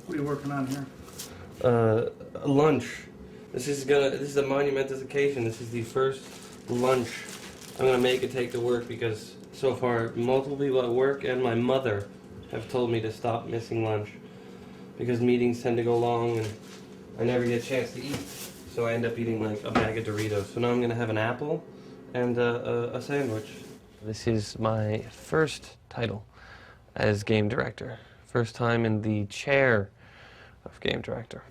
What are you working on here? Lunch. This is a monumentous occasion. This is the first lunch I'm gonna make and take to work because so far multiple people at work and my mother have told me to stop missing lunch because meetings tend to go long and I never get a chance to eat. So I end up eating like a bag of Doritos. So now I'm gonna have an apple and a sandwich. This is my first title as game director. First time in the chair of game director.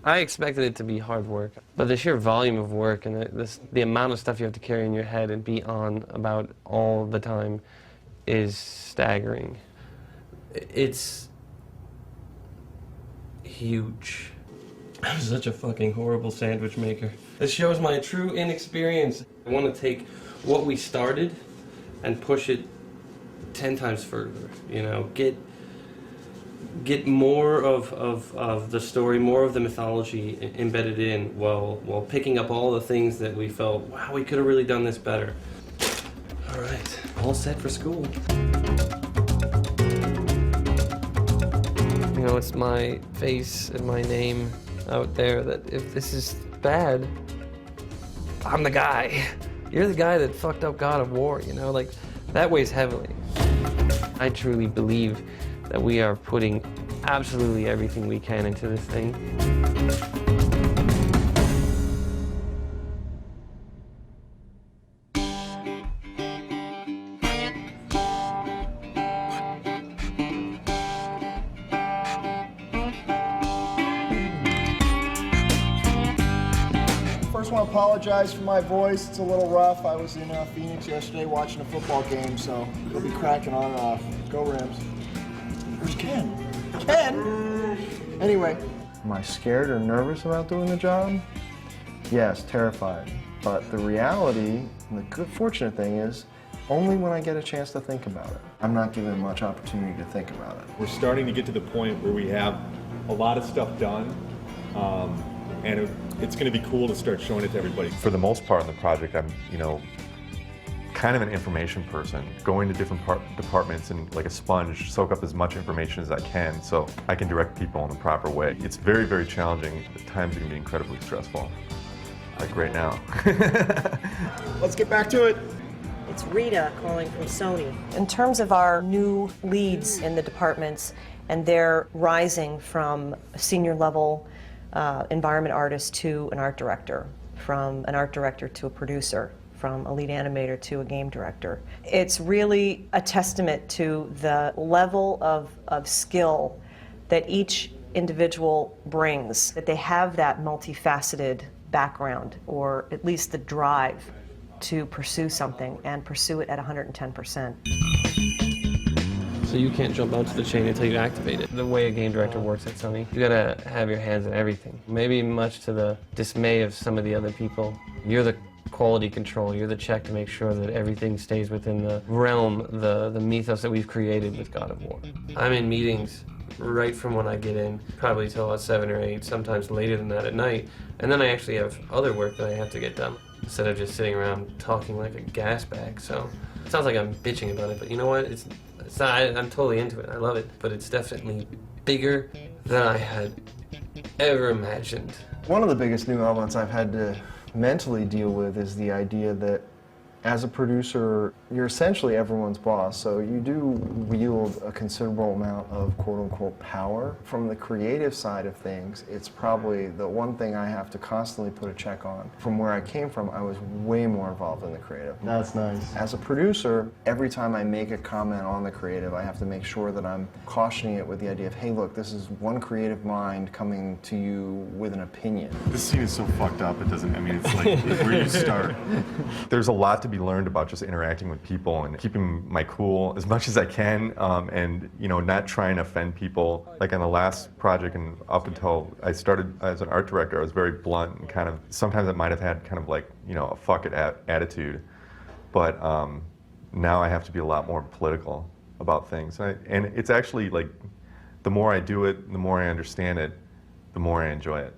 I expected it to be hard work, but the sheer volume of work and the amount of stuff you have to carry in your head and be on about all the time is staggering. It's huge. I'm such a fucking horrible sandwich maker. This shows my true inexperience. I want to take what we started and push it 10 times further, you know, get more of the story, more of the mythology embedded in while picking up all the things that we felt, wow, we could have really done this better. All right, all set for school. You know, it's my face and my name out there that if this is bad, I'm the guy. You're the guy that fucked up God of War, you know, like that weighs heavily. I truly believe that we are putting absolutely everything we can into this thing. First, I want to apologize for my voice. It's a little rough. I was in Phoenix yesterday watching a football game, so it'll be cracking on and off. Go Rams. Where's Ken? Ken! Anyway. Am I scared or nervous about doing the job? Yes, terrified. But the reality, and the good fortunate thing is, only when I get a chance to think about it. I'm not given much opportunity to think about it. We're starting to get to the point where we have a lot of stuff done, and it's going to be cool to start showing it to everybody. For the most part in the project, I'm, kind of an information person, going to different departments and like a sponge, soak up as much information as I can so I can direct people in the proper way. It's very, very challenging. At times it can be incredibly stressful, like right now. Let's get back to it. It's Rita calling from Sony. In terms of our new leads in the departments and their rising from a senior level environment artist to an art director, from an art director to a producer, from a lead animator to a game director. It's really a testament to the level of skill that each individual brings, that they have that multifaceted background, or at least the drive to pursue something and pursue it at 110%. So you can't jump onto the chain until you activate it. The way a game director works at Sony, you gotta have your hands in everything. Maybe much to the dismay of some of the other people, you're the quality control, you're the check to make sure that everything stays within the realm, the mythos that we've created with God of War. I'm in meetings right from when I get in, probably till about 7 or 8, sometimes later than that at night, and then I actually have other work that I have to get done, instead of just sitting around talking like a gas bag. So it sounds like I'm bitching about it, but you know what? It's not, I'm totally into it, I love it, but it's definitely bigger than I had ever imagined. One of the biggest new elements I've had to mentally deal with is the idea that as a producer, you're essentially everyone's boss, so you do wield a considerable amount of quote-unquote power. From the creative side of things, it's probably the one thing I have to constantly put a check on. From where I came from, I was way more involved in the creative. That's nice. As a producer, every time I make a comment on the creative, I have to make sure that I'm cautioning it with the idea of, hey, look, this is one creative mind coming to you with an opinion. This scene is so fucked up, it doesn't, it's like, where do you start? There's a lot to be learned about just interacting with people and keeping my cool as much as I can, and not trying to offend people. Like on the last project and up until I started as an art director, I was very blunt and kind of, sometimes I might have had kind of like, a fuck it attitude. But now I have to be a lot more political about things. And it's actually like, the more I do it, the more I understand it, the more I enjoy it.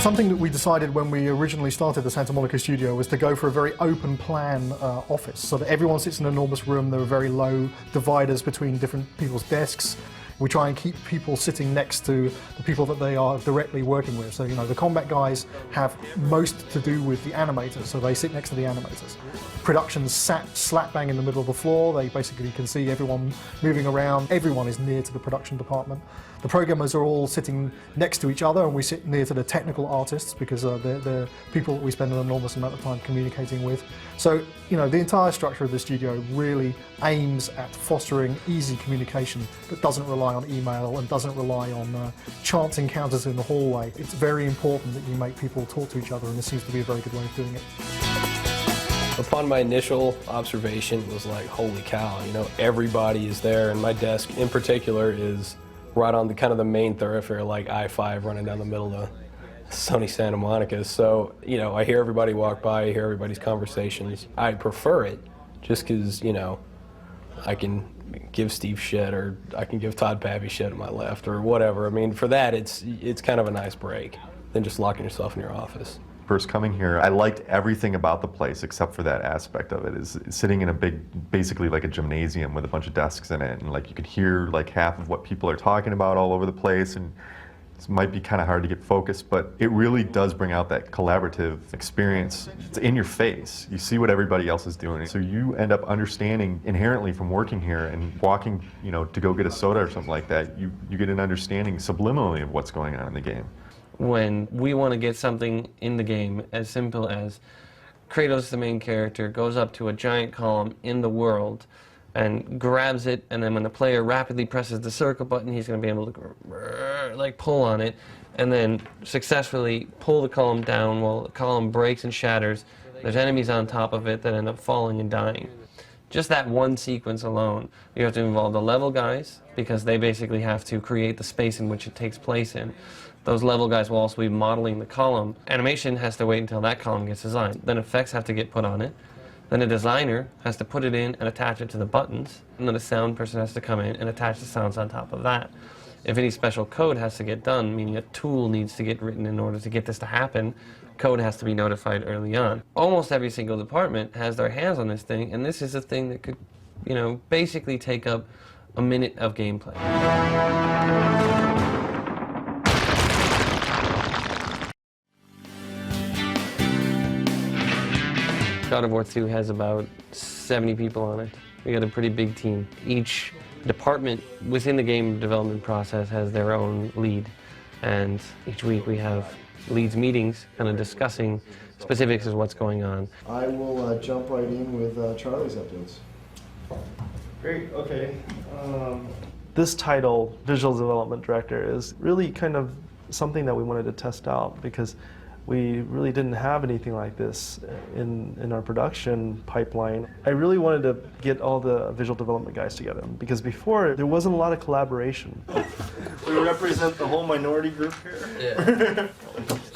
Something that we decided when we originally started the Santa Monica studio was to go for a very open plan office, so that everyone sits in an enormous room. There are very low dividers between different people's desks. We try and keep people sitting next to the people that they are directly working with. So, you know, the combat guys have most to do with the animators, so they sit next to the animators. Production's sat slap bang in the middle of the floor. They basically can see everyone moving around. Everyone is near to the production department. The programmers are all sitting next to each other, and we sit near to the technical artists because they're people that we spend an enormous amount of time communicating with. So, you know, the entire structure of the studio really aims at fostering easy communication that doesn't rely on email and doesn't rely on chance encounters in the hallway. It's very important that you make people talk to each other, and this seems to be a very good way of doing it. Upon my initial observation, it was like, holy cow, you know, everybody is there, and my desk in particular is right on the kind of the main thoroughfare, like I-5 running down the middle of sunny Santa Monica. So, you know, I hear everybody walk by, I hear everybody's conversations. I prefer it just because, you know, I can give Steve shit, or I can give Todd Pappy shit at my left, or whatever. I mean, for that, it's kind of a nice break than just locking yourself in your office. First coming here, I liked everything about the place except for that aspect of it, is sitting in a big, basically like a gymnasium with a bunch of desks in it, and like you could hear like half of what people are talking about all over the place, and it might be kind of hard to get focused, but it really does bring out that collaborative experience. It's in your face. You see what everybody else is doing, so you end up understanding inherently from working here and walking, you know, to go get a soda or something like that. You get an understanding subliminally of what's going on in the game. When we want to get something in the game as simple as Kratos, the main character, goes up to a giant column in the world and grabs it, and then when the player rapidly presses the circle button, he's going to be able to like pull on it and then successfully pull the column down while the column breaks and shatters. There's enemies on top of it that end up falling and dying. Just that one sequence alone, you have to involve the level guys, because they basically have to create the space in which it takes place in. Those level guys will also be modeling the column. Animation has to wait until that column gets designed. Then effects have to get put on it. Then a designer has to put it in and attach it to the buttons. And then a sound person has to come in and attach the sounds on top of that. If any special code has to get done, meaning a tool needs to get written in order to get this to happen, code has to be notified early on. Almost every single department has their hands on this thing, and this is a thing that could, you know, basically take up a minute of gameplay. God of War 2 has about 70 people on it. We got a pretty big team. Each department within the game development process has their own lead, and each week we have leads meetings kind of discussing specifics of what's going on. I will jump right in with Charlie's updates. Great, okay. This title, Visual Development Director, is really kind of something that we wanted to test out, because we really didn't have anything like this in our production pipeline. I really wanted to get all the visual development guys together, because before there wasn't a lot of collaboration. We represent the whole minority group here. Yeah.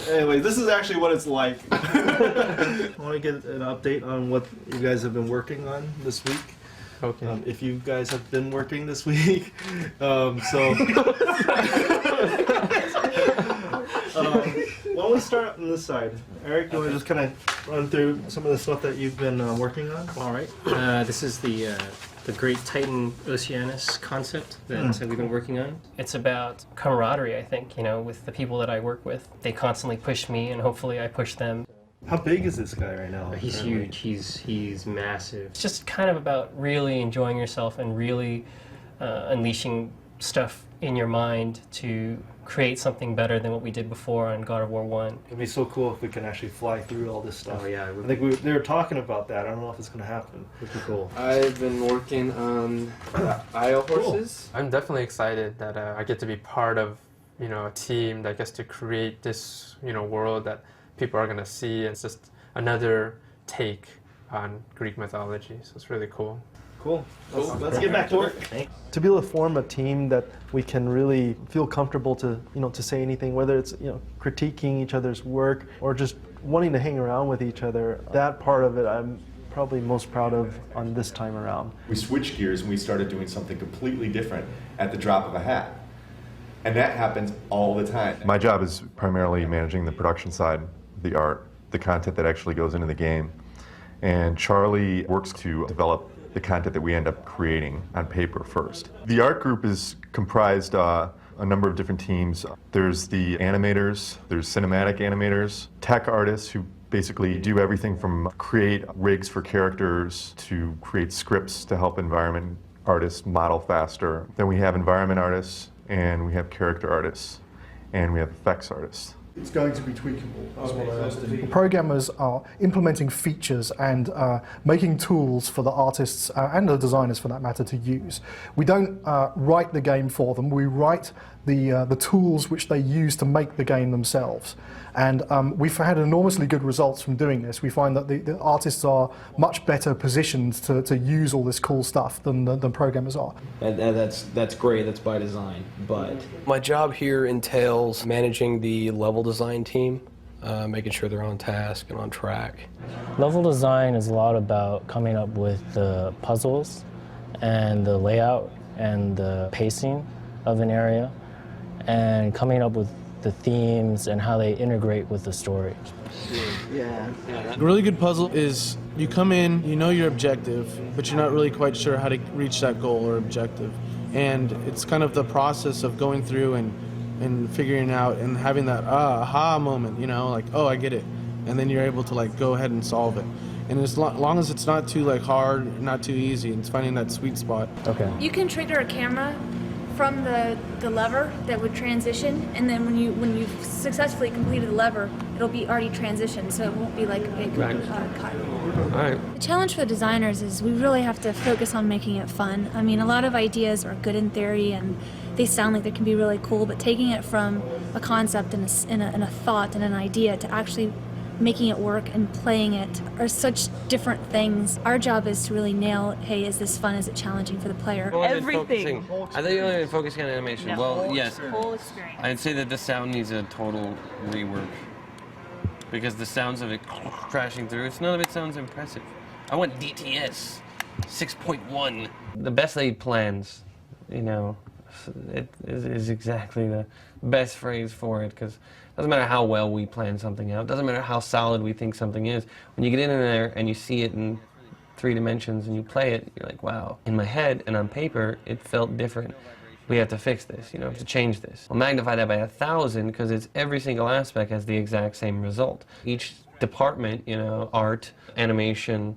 Anyway, this is actually what it's like. I want to get an update on what you guys have been working on this week. Okay. If you guys have been working this week, why don't we start on this side? Eric, do you want to just kind of run through some of the stuff that you've been working on? All right. This is the Great Titan Oceanus concept that we've been working on. It's about camaraderie, I think, you know, with the people that I work with. They constantly push me, and hopefully I push them. How big is this guy right now? He's huge. He's massive. It's just kind of about really enjoying yourself and really unleashing stuff in your mind to create something better than what we did before on God of War 1. It'd be so cool if we can actually fly through all this stuff. Oh yeah. I think they were talking about that. I don't know if it's going to happen. It'd be cool. I've been working on IO horses. Cool. I'm definitely excited that I get to be part of, you know, a team that gets to create this, you know, world that people are going to see. It's just another take on Greek mythology, so it's really cool. Cool. Let's get back to work. To be able to form a team that we can really feel comfortable to, you know, to say anything, whether it's, you know, critiquing each other's work or just wanting to hang around with each other, that part of it I'm probably most proud of on this time around. We switched gears and we started doing something completely different at the drop of a hat. And that happens all the time. My job is primarily managing the production side, the art, the content that actually goes into the game. And Charlie works to develop the content that we end up creating on paper first. The art group is comprised a number of different teams. There's the animators, there's cinematic animators, tech artists who basically do everything from create rigs for characters to create scripts to help environment artists model faster. Then we have environment artists, and we have character artists, and we have effects artists. It's going to be tweakable, is what I asked him. Programmers are implementing features and making tools for the artists and the designers, for that matter, to use. We don't write the game for them. We write the tools which they use to make the game themselves. And we've had enormously good results from doing this. We find that the artists are much better positioned to use all this cool stuff than programmers are. And that's great, that's by design, but... My job here entails managing the level design team, making sure they're on task and on track. Level design is a lot about coming up with the puzzles and the layout and the pacing of an area and coming up with the themes and how they integrate with the story. Yeah. A really good puzzle is you come in, you know your objective, but you're not really quite sure how to reach that goal or objective. And it's kind of the process of going through and figuring out and having that aha moment, you know, like, oh, I get it. And then you're able to like go ahead and solve it. And as long as it's not too like hard, not too easy, it's finding that sweet spot. Okay. You can trigger a camera from the lever that would transition, and then when you've successfully completed the lever, it'll be already transitioned, so it won't be like a big cut. All right. The challenge for the designers is we really have to focus on making it fun. I mean, a lot of ideas are good in theory and they sound like they can be really cool, but taking it from a concept and a thought and an idea to actually making it work and playing it are such different things. Our job is to really nail, hey, is this fun? Is it challenging for the player? Everything. I thought you only been focusing on animation. No. Well, yes. Whole experience. I'd say that the sound needs a total rework. Because the sounds of it crashing through, none of it sounds impressive. I want DTS 6.1. The best laid plans, you know, it is exactly the best phrase for it, because it doesn't matter how well we plan something out, it doesn't matter how solid we think something is. When you get in there and you see it in 3 dimensions and you play it, you're like, wow. In my head and on paper, it felt different. We have to fix this, you know, to change this. We'll magnify that by 1,000 because it's every single aspect has the exact same result. Each department, you know, art, animation,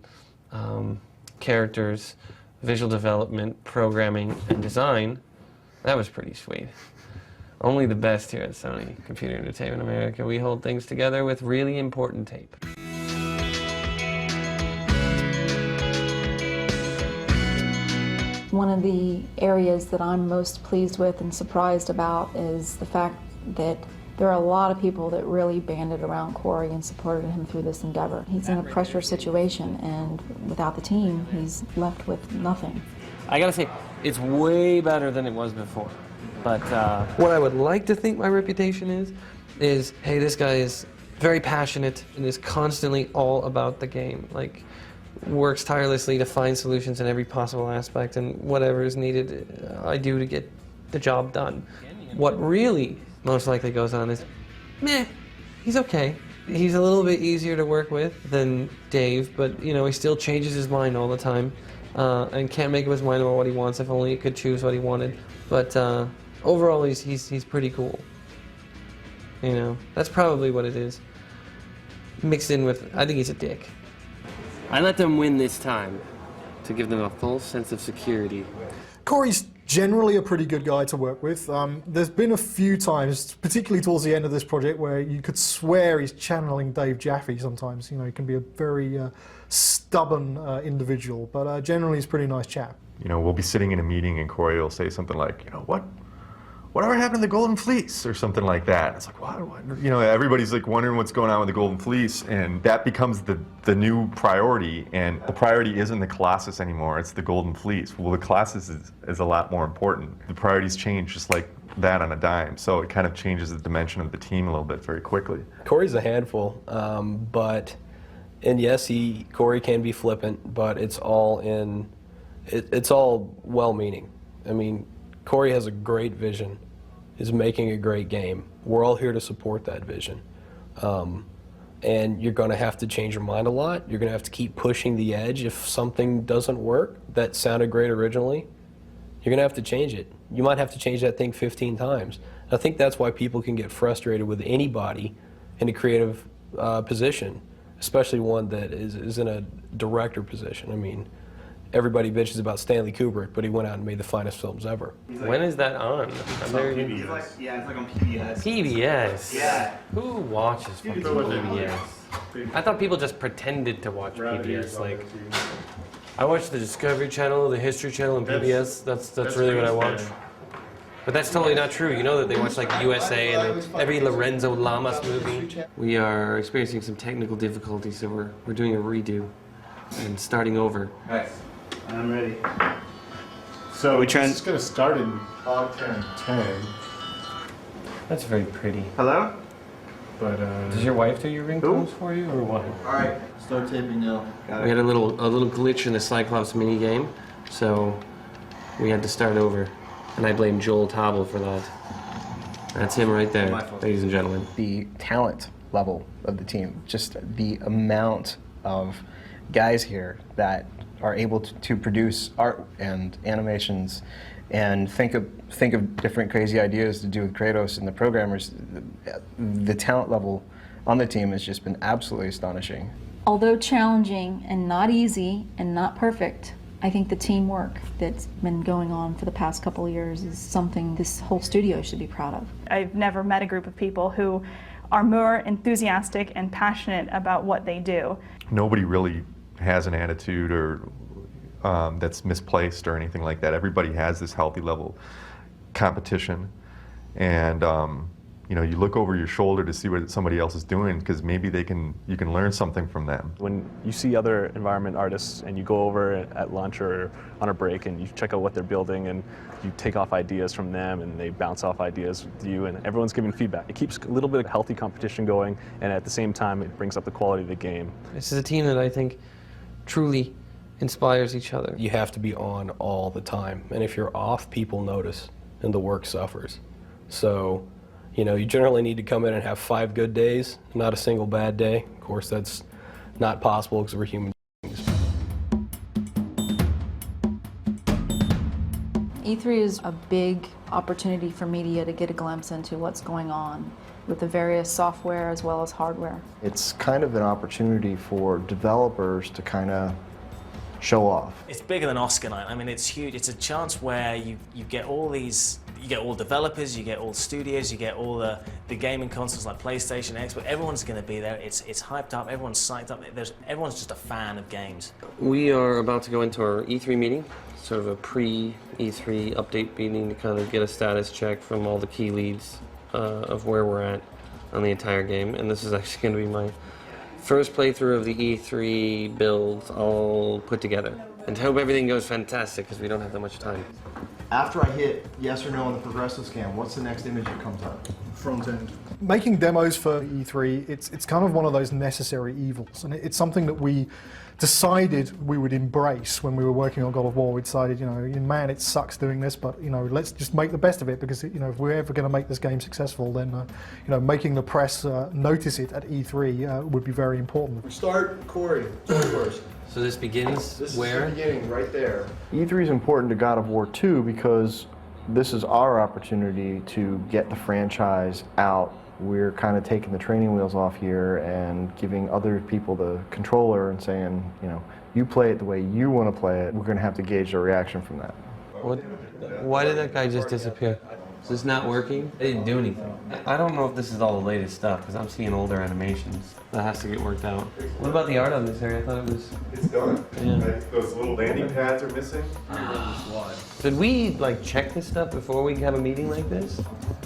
characters, visual development, programming, and design, that was pretty sweet. Only the best here at Sony Computer Entertainment America. We hold things together with really important tape. One of the areas that I'm most pleased with and surprised about is the fact that there are a lot of people that really banded around Corey and supported him through this endeavor. He's in a pressure situation, and without the team, he's left with nothing. I gotta say, it's way better than it was before. But what I would like to think my reputation is, hey, this guy is very passionate and is constantly all about the game. Like, works tirelessly to find solutions in every possible aspect, and whatever is needed, I do to get the job done. What really most likely goes on is, meh, he's okay. He's a little bit easier to work with than Dave, but you know, he still changes his mind all the time, and can't make up his mind about what he wants. If only he could choose what he wanted. But overall, he's pretty cool. You know, that's probably what it is. Mixed in with, I think he's a dick. I let them win this time to give them a full sense of security. Corey's generally a pretty good guy to work with. There's been a few times, particularly towards the end of this project, where you could swear he's channeling Dave Jaffe sometimes. You know, he can be a very stubborn individual, but generally he's a pretty nice chap. You know, we'll be sitting in a meeting and Corey will say something like, you know, whatever happened to the Golden Fleece, or something like that. It's like, what? You know, everybody's like wondering what's going on with the Golden Fleece, and that becomes the new priority, and the priority isn't the Colossus anymore, it's the Golden Fleece. Well, the Colossus is a lot more important. The priorities change just like that on a dime, so it kind of changes the dimension of the team a little bit very quickly. Corey's a handful, and yes, Corey can be flippant, but it's all well-meaning. I mean, Corey has a great vision, is making a great game. We're all here to support that vision. And you're going to have to change your mind a lot. You're going to have to keep pushing the edge. If something doesn't work that sounded great originally, you're going to have to change it. You might have to change that thing 15 times. I think that's why people can get frustrated with anybody in a creative position, especially one that is in a director position. I mean, everybody bitches about Stanley Kubrick, but he went out and made the finest films ever. When is that on? It's on PBS. Yeah, it's like on PBS. PBS? Yeah. Who watches fucking PBS? I thought people just pretended to watch PBS. Like, I watch the Discovery Channel, the History Channel, and PBS. That's really what I watch. But that's totally not true. You know that they watch like USA and every Lorenzo Lamas movie. We are experiencing some technical difficulties, so we're doing a redo and starting over. Nice. I'm ready. So it's just going to start in 10. That's very pretty. Hello? But does your wife do your ringtones for you, or what? All right, start taping now. We had a little glitch in the Cyclops mini game, so we had to start over, and I blame Joel Tobble for that. That's him right there, ladies and gentlemen. The talent level of the team, just the amount of guys here that are able to produce art and animations and think of different crazy ideas to do with Kratos and the programmers. The talent level on the team has just been absolutely astonishing. Although challenging and not easy and not perfect, I think the teamwork that's been going on for the past couple of years is something this whole studio should be proud of. I've never met a group of people who are more enthusiastic and passionate about what they do. Nobody really has an attitude or that's misplaced or anything like that. Everybody has this healthy level competition, and you know, you look over your shoulder to see what somebody else is doing, because maybe you can learn something from them. When you see other environment artists and you go over at lunch or on a break and you check out what they're building and you take off ideas from them and they bounce off ideas with you and everyone's giving feedback. It keeps a little bit of healthy competition going, and at the same time it brings up the quality of the game. This is a team that I think truly inspires each other. You have to be on all the time, and if you're off, people notice and the work suffers. So, you know, you generally need to come in and have 5 good days, not a single bad day. Of course, that's not possible because we're human beings. E3 is a big opportunity for media to get a glimpse into what's going on with the various software as well as hardware. It's kind of an opportunity for developers to kind of show off. It's bigger than Oscar night. I mean, it's huge. It's a chance where you get all these, you get all developers, you get all studios, you get all the gaming consoles like PlayStation, Xbox. Everyone's going to be there. It's hyped up. Everyone's psyched up. Everyone's just a fan of games. We are about to go into our E3 meeting, sort of a pre-E3 update meeting to kind of get a status check from all the key leads of where we're at on the entire game. And this is actually going to be my first playthrough of the E3 build all put together. And I hope everything goes fantastic because we don't have that much time. After I hit yes or no on the progressive scan, what's the next image that comes up? Front end. Making demos for E3, it's kind of one of those necessary evils, and it's something that we decided we would embrace when we were working on God of War. We decided, you know, man, it sucks doing this, but you know, let's just make the best of it, because you know, if we're ever going to make this game successful, then you know, making the press notice it at E3 would be very important. Start, Corey. First. So this begins This where? is the beginning, right there. E3 is important to God of War 2 because this is our opportunity to get the franchise out. We're kind of taking the training wheels off here and giving other people the controller and saying, you know, you play it the way you want to play it. We're going to have to gauge their reaction from that. Why did that guy just disappear? Is this not working? I didn't do anything. I don't know if this is all the latest stuff, because I'm seeing older animations. That has to get worked out. What about the art on this area? I thought it was... It's done. Yeah. Those little landing pads are missing. Did we like check this stuff before we have a meeting like this?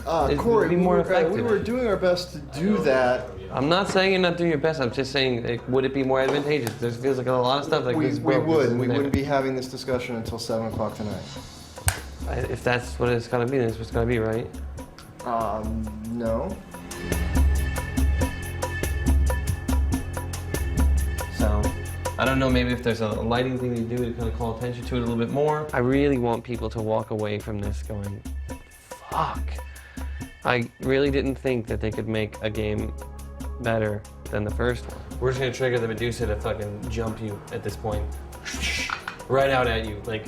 Corey, be more we effective. were doing our best to do that. I'm not saying you're not doing your best. I'm just saying, like, would it be more advantageous? There feels like a lot of stuff like We this. wouldn't be having this discussion until 7 o'clock tonight. If that's what it's gonna be, then it's what's gonna be, right? No. So, I don't know, maybe if there's a lighting thing you do to kind of call attention to it a little bit more. I really want people to walk away from this going, fuck, I really didn't think that they could make a game better than the first one. We're just gonna trigger the Medusa to fucking jump you at this point. Right out at you. Like,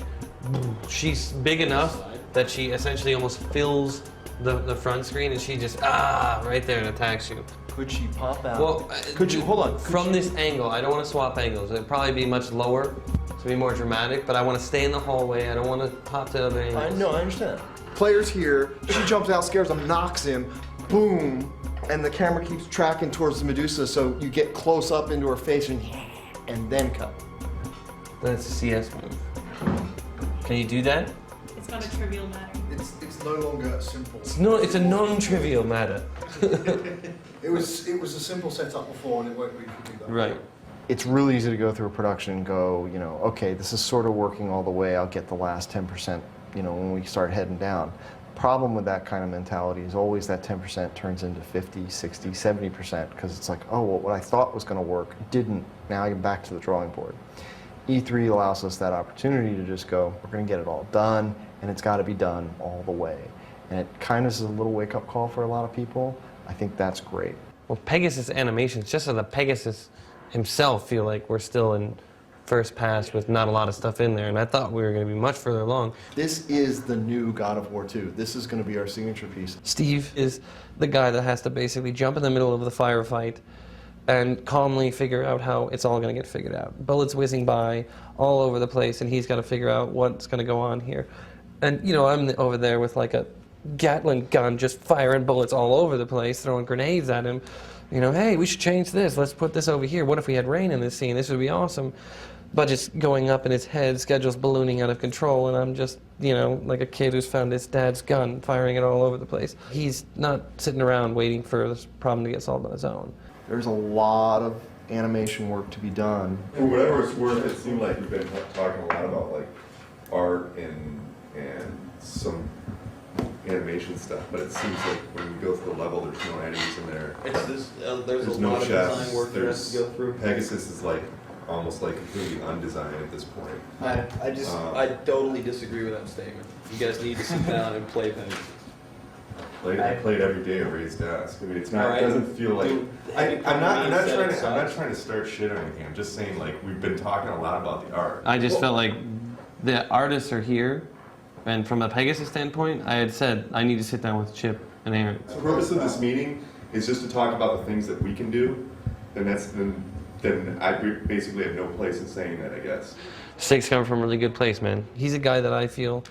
she's big enough that she essentially almost fills the front screen and she just, right there and attacks you. Could she pop out? Well, could you, hold on. From this angle, I don't want to swap angles. It'd probably be much lower to be more dramatic, but I want to stay in the hallway. I don't want to pop to other angles. No, I understand. Player's here, she jumps out, scares him, knocks him, boom, and the camera keeps tracking towards the Medusa, so you get close up into her face and then cut. That's a CS move. Can you do that? It's not a trivial matter. It's no longer simple. It's a non-trivial matter. It was a simple setup before, and it won't really do that. Right. It's really easy to go through a production and go, okay, this is sort of working all the way. I'll get the last 10%, when we start heading down. Problem with that kind of mentality is always that 10% turns into 50, 60, 70% because it's like, oh, well, what I thought was going to work didn't. Now I'm back to the drawing board. E3 allows us that opportunity to just go, we're going to get it all done, and it's got to be done all the way. And it kind of is a little wake-up call for a lot of people. I think that's great. Well, Pegasus animations, just so the Pegasus himself feel like we're still in first pass with not a lot of stuff in there, and I thought we were going to be much further along. This is the new God of War 2. This is going to be our signature piece. Steve is the guy that has to basically jump in the middle of the firefight and calmly figure out how it's all going to get figured out. Bullets whizzing by all over the place, and he's got to figure out what's going to go on here. And, I'm over there with like a Gatling gun just firing bullets all over the place, throwing grenades at him. Hey, we should change this. Let's put this over here. What if we had rain in this scene? This would be awesome. Budget's going up in his head, schedule's ballooning out of control, and I'm just, like a kid who's found his dad's gun, firing it all over the place. He's not sitting around waiting for this problem to get solved on his own. There's a lot of animation work to be done. For whatever it's worth, it seemed like we've been talking a lot about like art and some animation stuff, but it seems like when we go through the level, there's no enemies in there. There's a no lot of chests. design work that has to go through. Pegasus is like almost like completely undesigned at this point. I totally disagree with that statement. You guys need to sit down and play Pegasus. I played every day at Ray's desk. I mean, it's not. Right. It doesn't feel like. Dude, I'm not trying to start shit or anything. I'm just saying like we've been talking a lot about the art. I just felt like the artists are here, and from a Pegasus standpoint, I had said I need to sit down with Chip and Aaron. The purpose of this meeting is just to talk about the things that we can do, then I basically have no place in saying that, I guess. Steak's coming from a really good place, man. He's a guy that I feel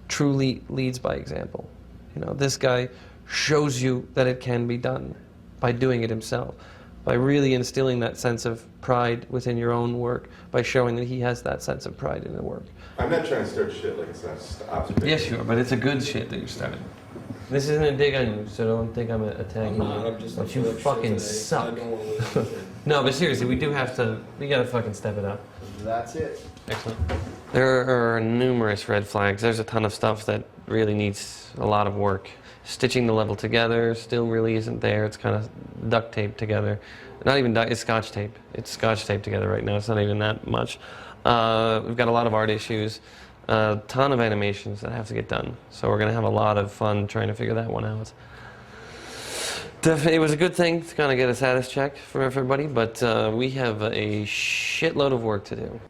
truly leads by example. This guy shows you that it can be done by doing it himself, by really instilling that sense of pride within your own work, by showing that he has that sense of pride in the work. I'm not trying to start shit like it's not observation. Yes, you are, but it's a good shit that you're starting. This isn't a dig on you, so don't think I'm attacking you. But you fucking suck. No, but seriously, we gotta fucking step it up. That's it. Excellent. There are numerous red flags. There's a ton of stuff that really needs a lot of work. Stitching the level together still really isn't there. It's kind of duct taped together. Not even it's scotch tape. It's scotch taped together right now. It's not even that much. We've got a lot of art issues. A ton of animations that have to get done. So we're going to have a lot of fun trying to figure that one out. It was a good thing to kind of get a status check from everybody, but we have a shitload of work to do.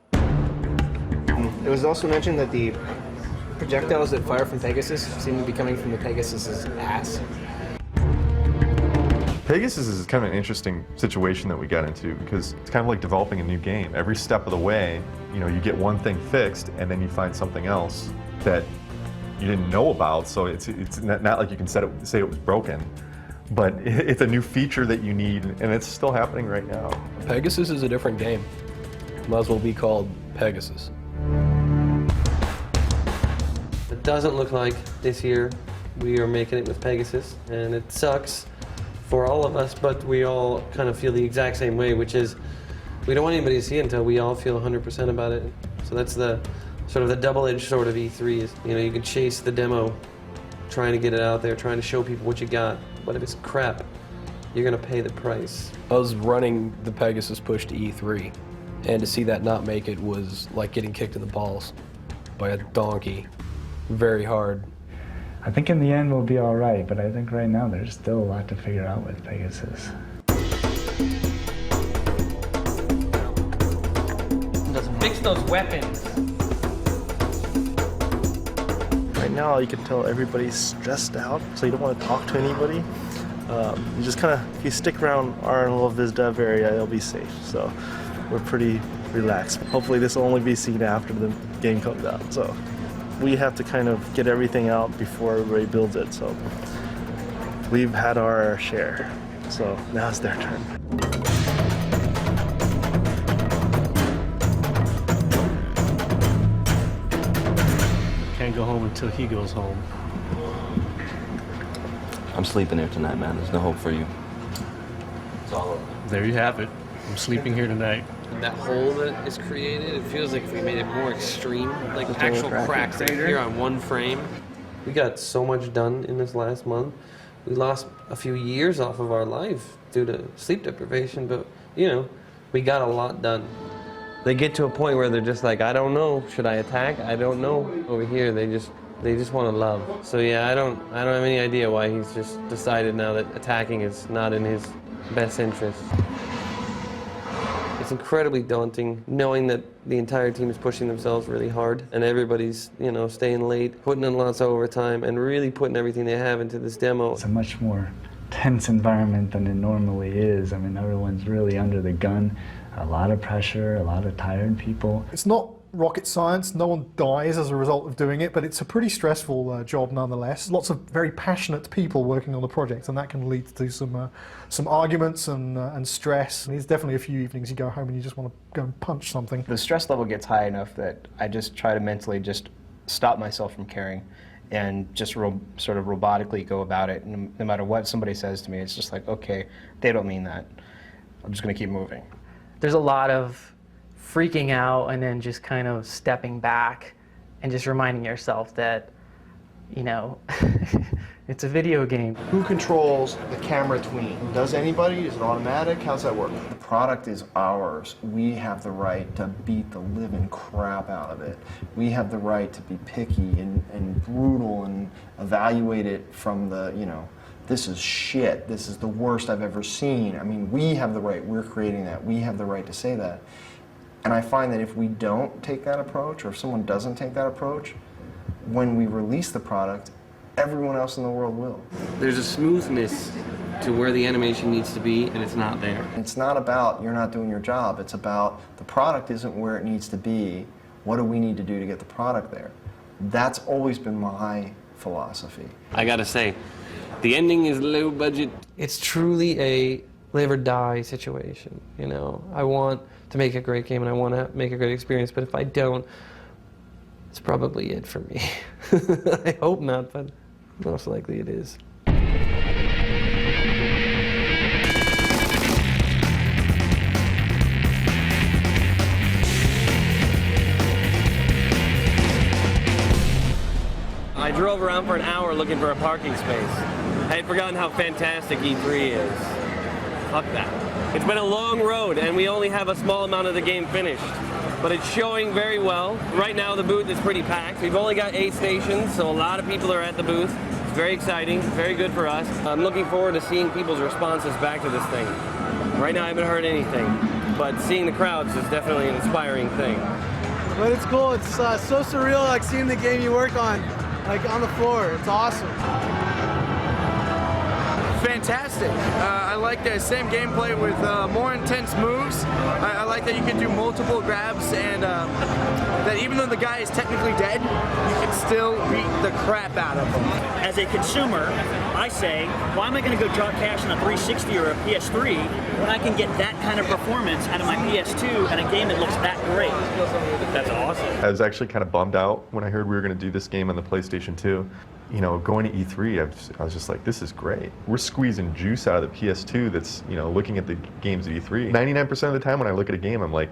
It was also mentioned that the projectiles that fire from Pegasus seem to be coming from the Pegasus's ass. Pegasus is kind of an interesting situation that we got into because it's kind of like developing a new game. Every step of the way, you get one thing fixed and then you find something else that you didn't know about. So it's not like you can say it was broken, but it's a new feature that you need, and it's still happening right now. Pegasus is a different game. Might as well be called Pegasus. It doesn't look like this year we are making it with Pegasus, and it sucks for all of us, but we all kind of feel the exact same way, which is we don't want anybody to see it until we all feel 100% about it. So that's the sort of the double-edged sword of E3 is, you can chase the demo, trying to get it out there, trying to show people what you got, but if it's crap, you're gonna pay the price. I was running the Pegasus push to E3, and to see that not make it was like getting kicked in the balls by a donkey. Very hard. I think in the end we'll be all right, but I think right now there's still a lot to figure out with Pegasus. Fix those weapons. Right now you can tell everybody's stressed out, so you don't want to talk to anybody. You just kind of, if you stick around our little biz dev area, you'll be safe. So we're pretty relaxed. Hopefully this will only be seen after the game comes out. So we have to kind of get everything out before everybody builds it. So we've had our share. So now it's their turn. Can't go home until he goes home. I'm sleeping here tonight, man. There's no hope for you. It's all over. There you have it. I'm sleeping here tonight. And that hole that is created, it feels like if we made it more extreme, like actual cracks right here on one frame. We got so much done in this last month. We lost a few years off of our life due to sleep deprivation, but you know, we got a lot done. They get to a point where they're just like, I don't know, should I attack? I don't know. Over here, they just want to love. So yeah, I don't have any idea why he's just decided now that attacking is not in his best interest. It's incredibly daunting knowing that the entire team is pushing themselves really hard and everybody's, you know, staying late, putting in lots of overtime and really putting everything they have into this demo. It's a much more tense environment than it normally is. I mean, everyone's really under the gun. A lot of pressure, a lot of tired people. It's not rocket science, no one dies as a result of doing it, but it's a pretty stressful job nonetheless. Lots of very passionate people working on the project, and that can lead to some arguments and stress. And there's definitely a few evenings you go home and you just want to go and punch something. The stress level gets high enough that I just try to mentally just stop myself from caring and just sort of robotically go about it. And no matter what somebody says to me, it's just like, okay, they don't mean that. I'm just going to keep moving. There's a lot of freaking out and then just kind of stepping back and just reminding yourself that, you know, it's a video game. Who controls the camera tween? Does anybody? Is it automatic? How's that work? The product is ours. We have the right to beat the living crap out of it. We have the right to be picky and brutal and evaluate it from the, you know, this is shit, this is the worst I've ever seen. I mean, we have the right, we're creating that, we have the right to say that. And I find that if we don't take that approach, or if someone doesn't take that approach, when we release the product, everyone else in the world will. There's a smoothness to where the animation needs to be, and it's not there. It's not about you're not doing your job, it's about the product isn't where it needs to be, what do we need to do to get the product there? That's always been my philosophy. I gotta say, the ending is low budget. It's truly a live or die situation, you know. I want to make a great game and I want to make a great experience, but if I don't, it's probably it for me. I hope not, but most likely it is. I drove around for an hour looking for a parking space. I had forgotten how fantastic E3 is. Fuck that. It's been a long road and we only have a small amount of the game finished. But it's showing very well. Right now the booth is pretty packed. We've only got 8 stations, so a lot of people are at the booth. It's very exciting, very good for us. I'm looking forward to seeing people's responses back to this thing. Right now I haven't heard anything, but seeing the crowds is definitely an inspiring thing. But it's cool. It's so surreal, like seeing the game you work on, like on the floor. It's awesome. Fantastic. I like the same gameplay with more intense moves. I like that you can do multiple grabs and that even though the guy is technically dead, you can still beat the crap out of him. As a consumer, I say, why am I going to go drop cash on a 360 or a PS3 when I can get that kind of performance out of my PS2 and a game that looks that great? That's awesome. I was actually kind of bummed out when I heard we were going to do this game on the PlayStation 2. You know, going to E3, I was just like, this is great. We're squeezing juice out of the PS2 that's, you know, looking at the games at E3. 99% of the time when I look at a game, I'm like,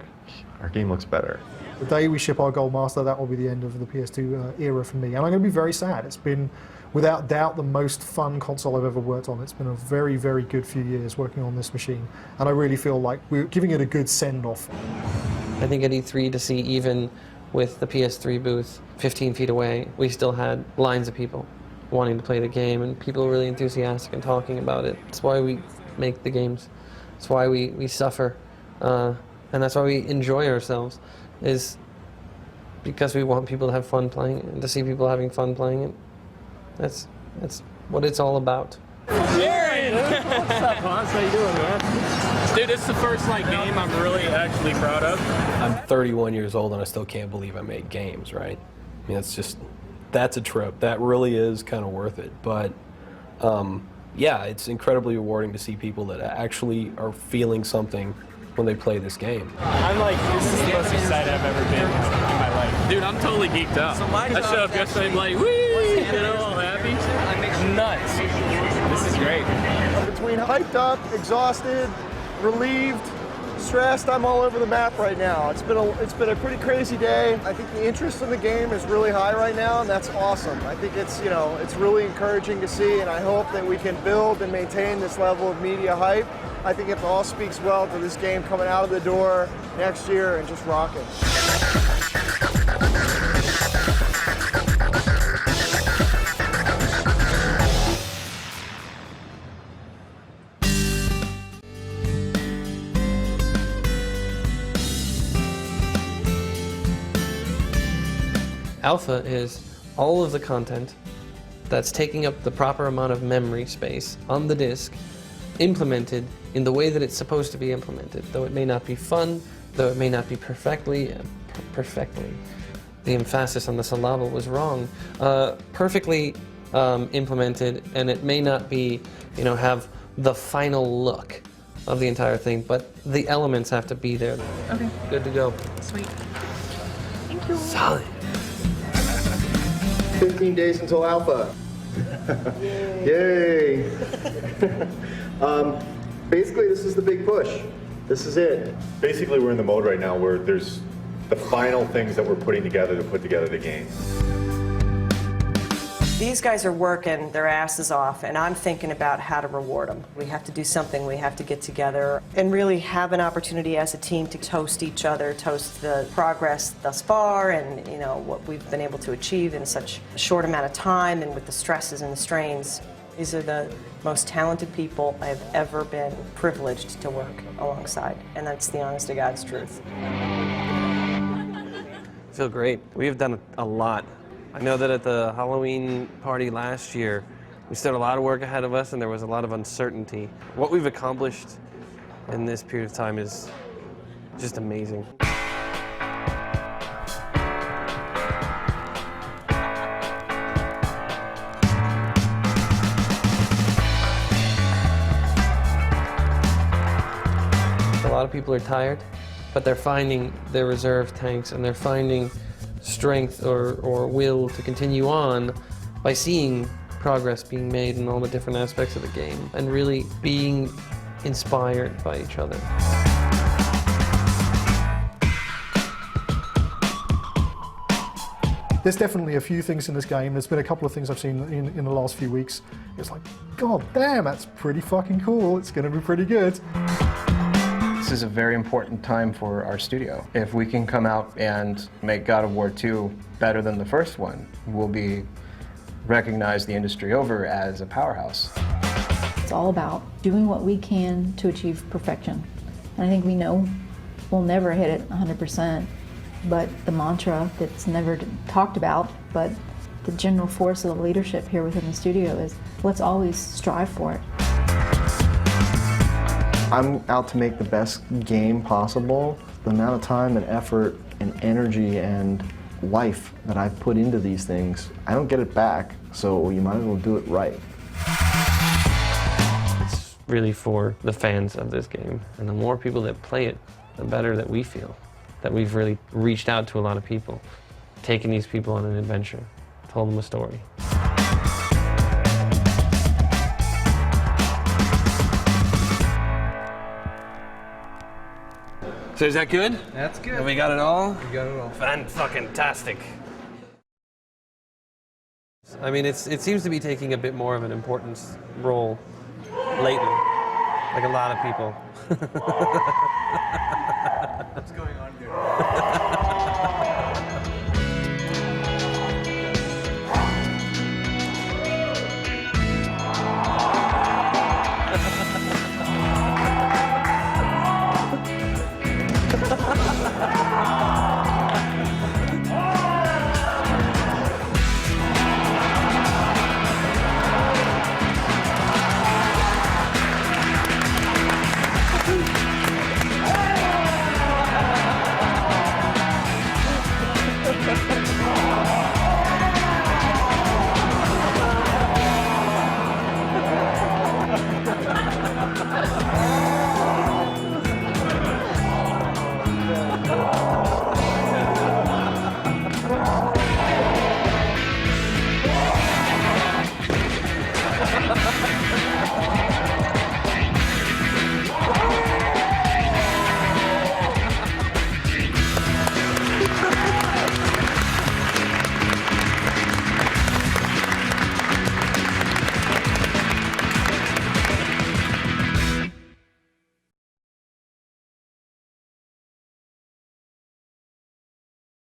our game looks better. The day we ship our Gold Master, that will be the end of the PS2 era for me. And I'm going to be very sad. It's been, without doubt, the most fun console I've ever worked on. It's been a very, very good few years working on this machine. And I really feel like we're giving it a good send-off. I think at E3 to see even with the PS3 booth 15 feet away, we still had lines of people wanting to play the game, and people really enthusiastic and talking about it. That's why we make the games. That's why we suffer, and that's why we enjoy ourselves, is because we want people to have fun playing it and to see people having fun playing it. That's what it's all about. Aaron! What's up, Hans? How you doing, man? Dude, it's the first game I'm really actually proud of. I'm 31 years old and I still can't believe I made games, right? I mean, that's a trip. That really is kind of worth it. But yeah, it's incredibly rewarding to see people that actually are feeling something when they play this game. This is the most excited I've ever been in my life. Dude, I'm totally geeked out. I showed up yesterday, I'm like, whee! All happy. Nuts. This is great. Between hyped up, exhausted, relieved, stressed, I'm all over the map right now. It's been a pretty crazy day. I think the interest in the game is really high right now, and that's awesome. I think it's really encouraging to see, and I hope that we can build and maintain this level of media hype. I think it all speaks well to this game coming out of the door next year and just rocking. Alpha is all of the content that's taking up the proper amount of memory space on the disk, implemented in the way that it's supposed to be implemented. Though it may not be fun, though it may not be perfectly, the emphasis on the syllable was wrong, perfectly implemented, and it may not be, have the final look of the entire thing, but the elements have to be there. Okay. Good to go. Sweet. Thank you. Solid. 15 days until alpha. Yay! Basically, this is the big push. This is it. Basically, we're in the mode right now where there's the final things that we're putting together to put together the game. These guys are working their asses off, and I'm thinking about how to reward them. We have to do something. We have to get together and really have an opportunity as a team to toast each other, toast the progress thus far, and what we've been able to achieve in such a short amount of time, and with the stresses and the strains. These are the most talented people I've ever been privileged to work alongside, and that's the honest to God's truth. I feel great. We have done a lot. I know that at the Halloween party last year, we still had a lot of work ahead of us and there was a lot of uncertainty. What we've accomplished in this period of time is just amazing. A lot of people are tired, but they're finding their reserve tanks and they're finding strength or will to continue on by seeing progress being made in all the different aspects of the game and really being inspired by each other. There's definitely a few things in this game. There's been a couple of things I've seen in the last few weeks. It's like, God damn, that's pretty fucking cool. It's going to be pretty good. This is a very important time for our studio. If we can come out and make God of War 2 better than the first one, we'll be recognized the industry over as a powerhouse. It's all about doing what we can to achieve perfection. And I think we know we'll never hit it 100%, but the mantra that's never talked about, but the general force of the leadership here within the studio is let's always strive for it. I'm out to make the best game possible. The amount of time and effort and energy and life that I've put into these things, I don't get it back, so you might as well do it right. It's really for the fans of this game, and the more people that play it, the better that we feel. That we've really reached out to a lot of people, taken these people on an adventure, told them a story. So is that good? That's good. Have we got it all? We got it all. Fan-fucking-tastic. I mean, it seems to be taking a bit more of an importance role lately, like a lot of people. What's going on here?